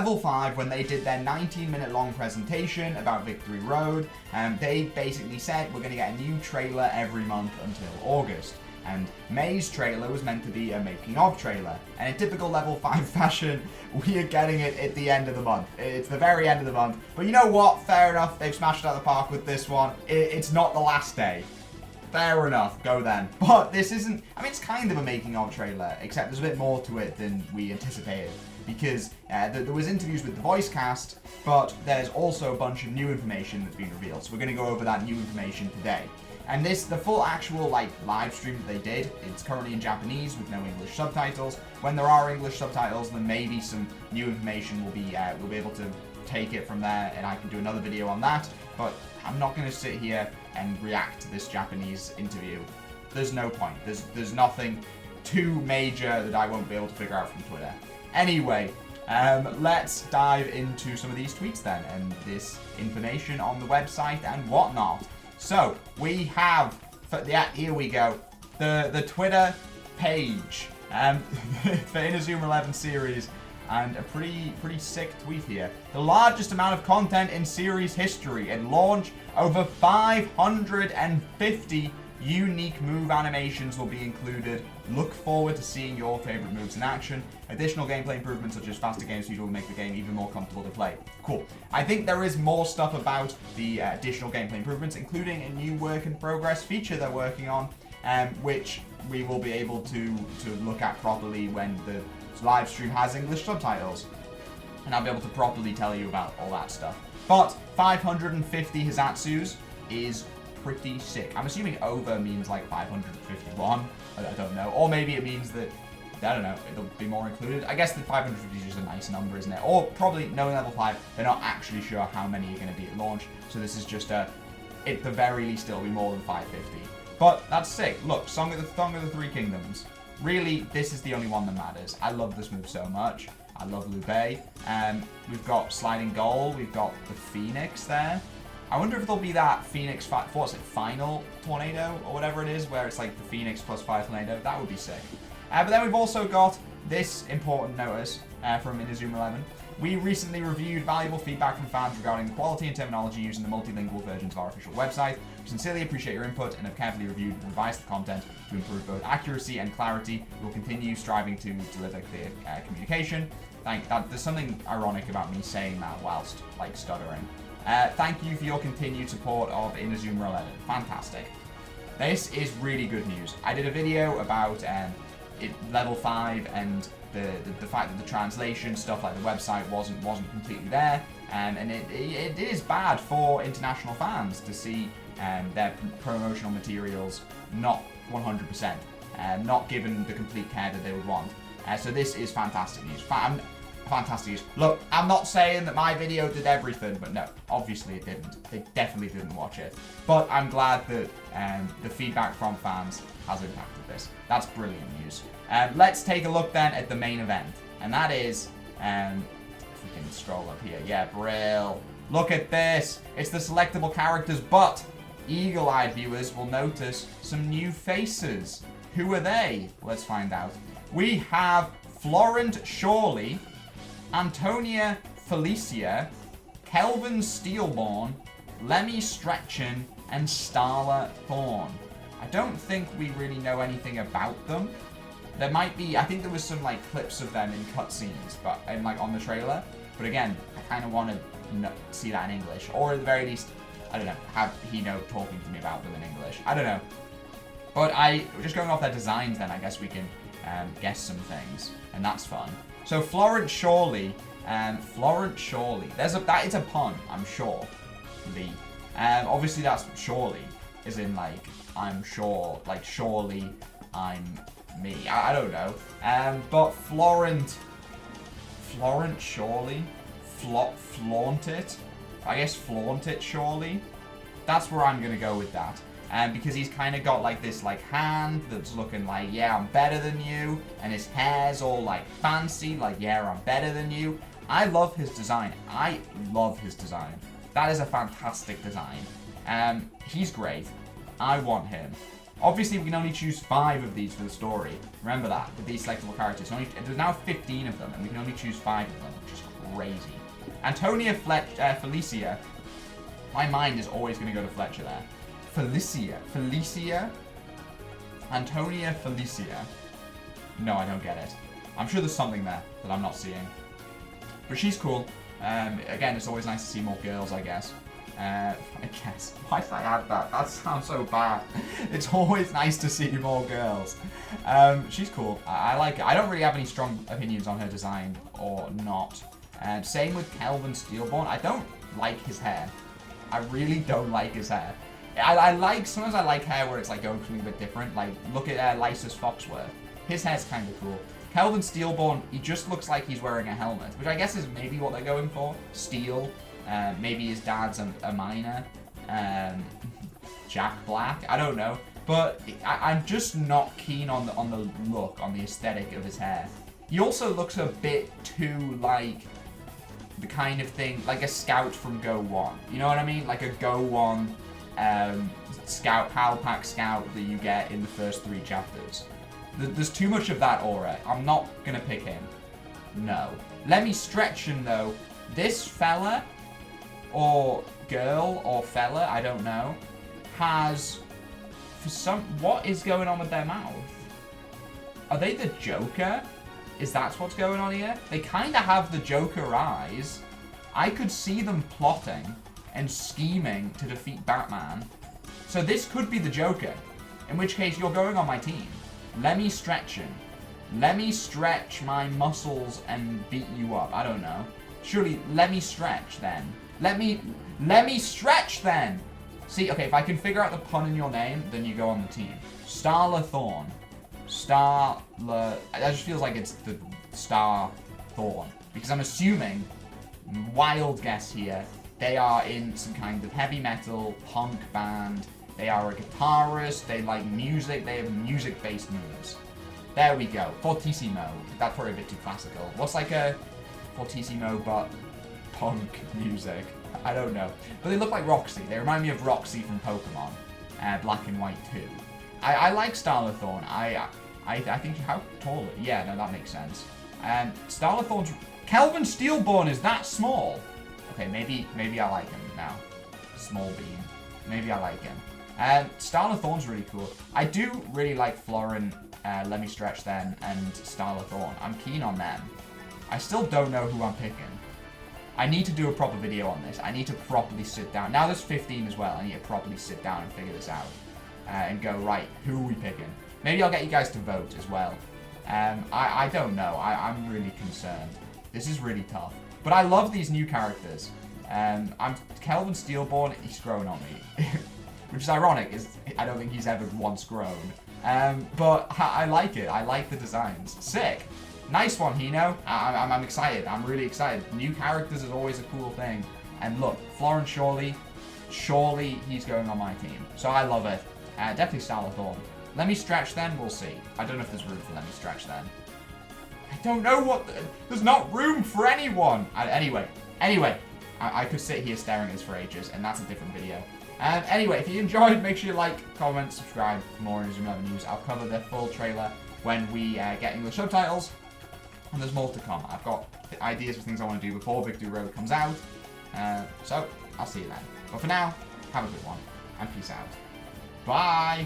Level 5, when they did their 19-minute long presentation about Victory Road, they basically said we're going to get a new trailer every month until August. And May's trailer was meant to be a making-of trailer. And in typical Level 5 fashion, we are getting it at the end of the month. It's the very end of the month. But you know what? Fair enough. They've smashed it out of the park with this one. It's not the last day. Fair enough. Go then. But this isn't... I mean, it's kind of a making-of trailer, except there's a bit more to it than we anticipated. Because there was interviews with the voice cast, but there's also a bunch of new information that's been revealed. So we're going to go over that new information today. And the full actual, live stream that they did, it's currently in Japanese with no English subtitles. When there are English subtitles, then maybe some new information will be, we'll be able to take it from there, and I can do another video on that. But I'm not going to sit here and react to this Japanese interview. There's no point. There's nothing too major that I won't be able to figure out from Twitter. Anyway, let's dive into some of these tweets then, and this information on the website and whatnot. So, we have, here we go, the Twitter page for Inazuma 11 series, and a pretty sick tweet here. The largest amount of content in series history at launch, over 550 unique move animations will be included. Look forward to seeing your favorite moves in action. Additional gameplay improvements such as faster game speed will make the game even more comfortable to play. Cool. I think there is more stuff about the additional gameplay improvements, including a new work in progress feature they're working on, which we will be able to look at properly when the live stream has English subtitles. And I'll be able to properly tell you about all that stuff. But 550 hissatsus is pretty sick. I'm assuming over means like 551. I don't know. Or maybe it means that, I don't know, it'll be more included. I guess the 550 is just a nice number, isn't it? Or probably, knowing Level 5, they're not actually sure how many are going to be at launch. So this is just at the very least, it'll be more than 550. But that's sick. Look, Song of the Three Kingdoms. Really, this is the only one that matters. I love this move so much. I love Liu. We've got Sliding Goal. We've got the Phoenix there. I wonder if there'll be that Phoenix, what's it, Final Tornado or whatever it is, where it's like the Phoenix plus 5 Tornado. That would be sick. But then we've also got this important notice from Inazuma 11. We recently reviewed valuable feedback from fans regarding the quality and terminology used in the multilingual versions of our official website. We sincerely appreciate your input and have carefully reviewed and revised the content to improve both accuracy and clarity. We will continue striving to deliver clear communication. There's something ironic about me saying that whilst, stuttering. Thank you for your continued support of Inazuma 11. Fantastic. This is really good news. I did a video about Level 5 and the fact that the translation stuff like the website wasn't completely there, and it is bad for international fans to see their promotional materials not 100%, not given the complete care that they would want. So this is fantastic news. Fantastic news. Look, I'm not saying that my video did everything, but no, obviously it didn't. They definitely didn't watch it. But I'm glad that the feedback from fans has impacted this. That's brilliant news. Let's take a look then at the main event. And that is, if we can scroll up here. Yeah, Brill. Look at this. It's the selectable characters, but eagle-eyed viewers will notice some new faces. Who are they? Let's find out. We have Florent Shawley, Antonia Felicia, Kelvin Steelborn, Lemmy Stretchen, and Starla Thorn. I don't think we really know anything about them. There might be, I think there was some clips of them in cutscenes, but on the trailer. But again, I kind of want to see that in English, or at the very least, I don't know, have Hino talking to me about them in English. I don't know. But just going off their designs, then I guess we can guess some things, and that's fun. So Florent Shawley, that is a pun, I'm sure. Obviously that's Shawley, as in I'm sure, surely I'm me. I don't know. But Florent Shawley, flaunt it. I guess flaunt it surely. That's where I'm gonna go with that. Because he's kind of got this hand that's looking yeah, I'm better than you, and his hair's all fancy, yeah, I'm better than you. I love his design. That is a fantastic design. He's great. I want him. Obviously, we can only choose 5 of these for the story. Remember that, with these selectable characters. There's now 15 of them, and we can only choose 5 of them, which is crazy. Antonia Felicia. My mind is always going to go to Fletcher there. Felicia? Antonia Felicia. No, I don't get it. I'm sure there's something there that I'm not seeing. But she's cool. Again, it's always nice to see more girls, I guess. I guess. Why did I add that? That sounds so bad. It's always nice to see more girls. She's cool. I like it. I don't really have any strong opinions on her design or not. Same with Kelvin Steelborn. I don't like his hair. I really don't like his hair. Sometimes I like hair where it's like going something a bit different. Like, look at Lysis Foxworth. His hair's kind of cool. Kelvin Steelborn, he just looks like he's wearing a helmet, which I guess is maybe what they're going for. Steel. Maybe his dad's a miner. Jack Black. I don't know. But I'm just not keen on the look, on the aesthetic of his hair. He also looks a bit too, like, the kind of thing, like a scout from Go 1. You know what I mean? Like a Go 1 scout, PAL Pack scout that you get in the first 3 chapters. There's too much of that aura. I'm not going to pick him. No. Let me stretch him, though. This fella, or girl, or fella, I don't know, has, what is going on with their mouth? Are they the Joker? Is that what's going on here? They kind of have the Joker eyes. I could see them plotting and scheming to defeat Batman. So this could be the Joker. In which case, you're going on my team. Let me stretch him. Let me stretch my muscles and beat you up. I don't know. Surely, let me stretch then. Let me stretch then! See, okay, if I can figure out the pun in your name, then you go on the team. Starla Thorn. That just feels like it's the Star Thorn. Because I'm assuming, wild guess here, they are in some kind of heavy metal punk band. They are a guitarist, they like music, they have music-based moves. There we go. Fortissimo. That's probably a bit too classical. What's like a Fortissimo but punk music? I don't know. But they look like Roxy. They remind me of Roxy from Pokemon. Black and White 2. I like Starla Thorn. I think, how tall? Yeah, no, that makes sense. Starla Thorn's... Kelvin Steelborn is that small? Okay, maybe I like him now. Small beam. Maybe I like him. Starla Thorn's really cool. I do really like Florin, Let Me Stretch Then, and Starla Thorn. I'm keen on them. I still don't know who I'm picking. I need to do a proper video on this. I need to properly sit down. Now there's 15 as well. I need to properly sit down and figure this out. And go, right, who are we picking? Maybe I'll get you guys to vote as well. I don't know. I'm really concerned. This is really tough. But I love these new characters. Kelvin Steelborn, he's grown on me. Which is ironic, I don't think he's ever once grown. But I like it. I like the designs. Sick. Nice one, Hino. I'm excited. I'm really excited. New characters is always a cool thing. And look, Florence surely he's going on my team. So I love it. Definitely Starla Thorn. Let me stretch then, we'll see. I don't know if there's room for let me stretch then. I don't know what... There's not room for anyone! Anyway. I could sit here staring at this for ages, and that's a different video. Anyway, if you enjoyed, make sure you like, comment, subscribe for more Inazuma Eleven news. I'll cover the full trailer when we get English subtitles. And there's more to come. I've got ideas for things I want to do before Victory Road comes out. So, I'll see you then. But for now, have a good one, and peace out. Bye!